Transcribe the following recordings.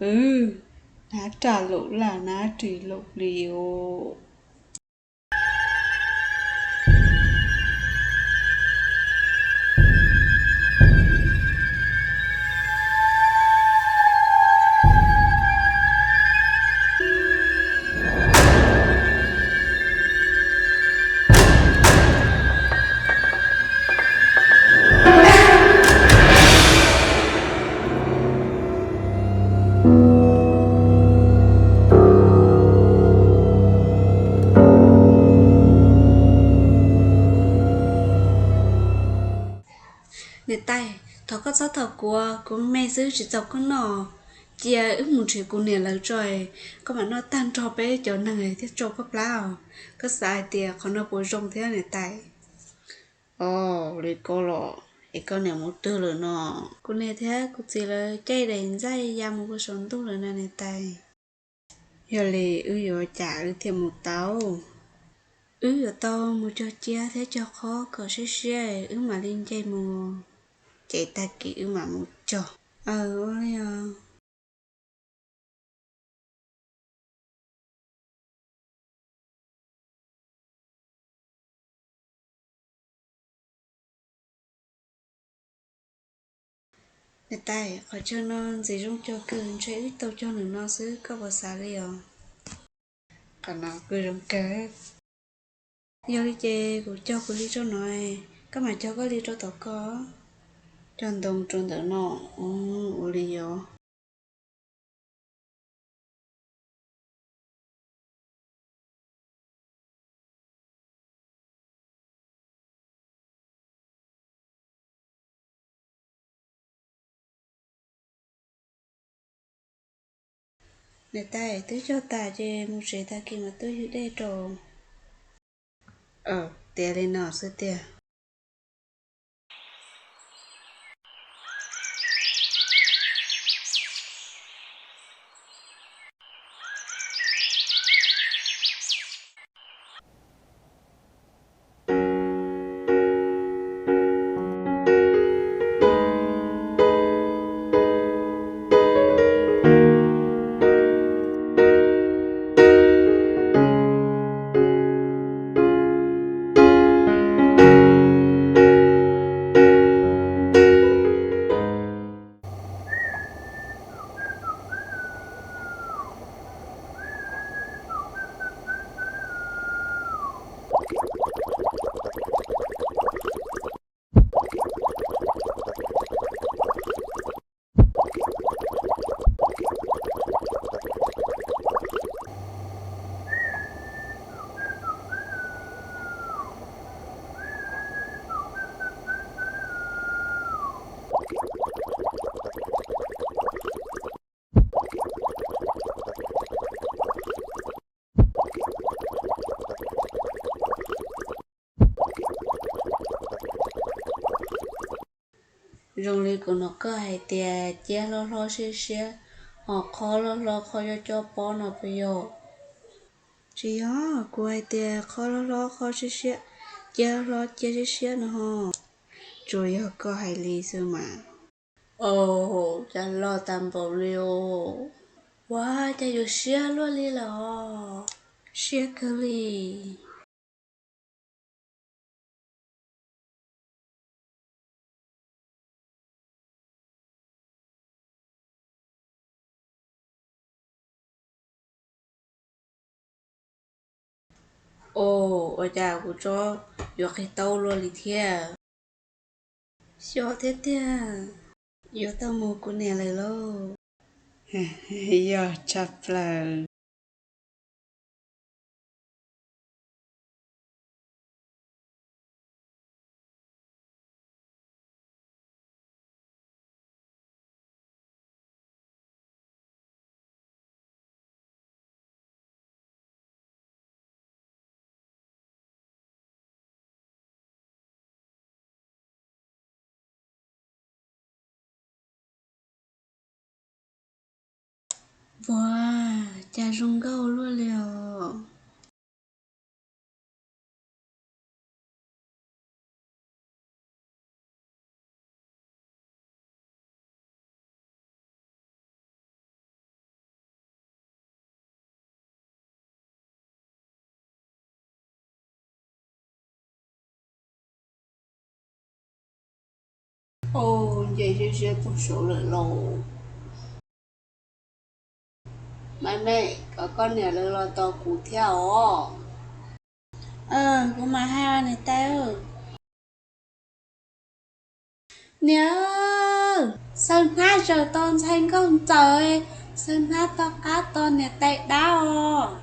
Ừ, ná trả lũ là ná trì lục liều. Nè tay, thọ có gió thọ của mẹ giữ chỉ dọc con nọ. Chia ước một chuyện của nè là rồi, có mà nó tan cho bé cho năng ấy thiết cho bắp lao. Có sai tiề còn nó bồi rong thế nè tay. Ồ, đi cô lọ, thì con nè một tư rồi nọ. Cô nè thế, cô chỉ là cây đèn dây ra một cái sống tốt rồi nè tay. Giờ lì ư trả ư thêm một tàu. Giờ tao một cho chia thế cho khó có xe mà lên dây mùa. Chạy ta kiểu mà một trò ôi người ta khỏi cho nó gì trong cho cơn chơi ít tao cho nó xứ có bao xa liền còn nó cứ trong kế do đi chơi của cho của đi cho nó các mà cho có đi cho tao có tròn đồng tròn đỡ nó ủa đi vô người ta tứ cho ta chơi một sự ta kia mà tôi đây trò tiền lên nó sẽ tiền rong li của nó có hay tiền chia lo xí họ khó lo khó cho bó nó bây giờ chỉ hả cô hay tiền khó xí chia xí nó hả rồi họ có hay lý sư mà ồ cha lo tam bảo liêu wow cha yo xí luôn li là xí cơ li ồ ở nhà của cho yo cái tàu luôn li thiệt xíu thế thiệt yo tao mua của nè lại lo yo chập là wow cha rong gâu luôn liều Ồ, vậy thì sẽ một số lượng lồ. Mà này, có con nhà lơ lo to cú theo. Cũng mà hai anh này tao. Nhớ, sân hát giờ tôn xanh không trời, sân hát to cá tôn nhà tệ đau.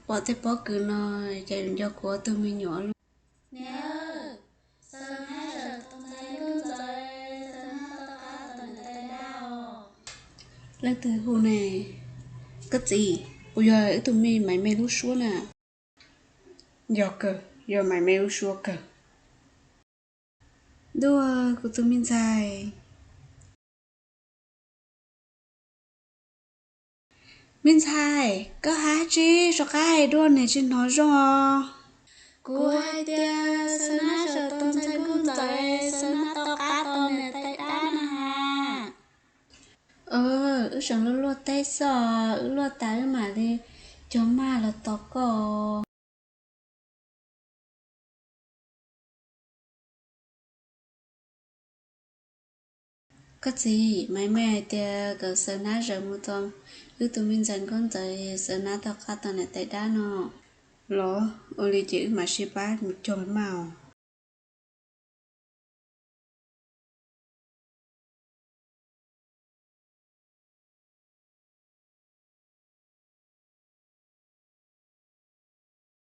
Bỏ thế bỏ cứ nói chạy đến cho của tôi mình nhỏ luôn. Nhớ, sân hát giờ tôn xanh không trời, sân hát to cá tôn nhà tệ đau. Lên từ hồ này, cái gì? Bây giờ tụi mình mày mê lúc xuống nè. Giờ cơ, giờ mày mê lúc xuống cơ. Đùa của tụi mình dài. Mình dài, có hát chi, cho cái hay đùa này trên nói rồi. Cú hai tia, sân hát giờ tôn xanh không trời, sân hát to cá tôn nhà tệ đau nè ha. Chẳng lúc lúc tay sò, lúc tay mà đi, cho mà là to cổ. Cái gì, mấy mẹ thì cái sơn nát rồi mua tôm, tụi mình dành con tới sơn nát tao cá tao này tay đá nó. Lỡ, ô li chữ mà xí bát một chồng màu.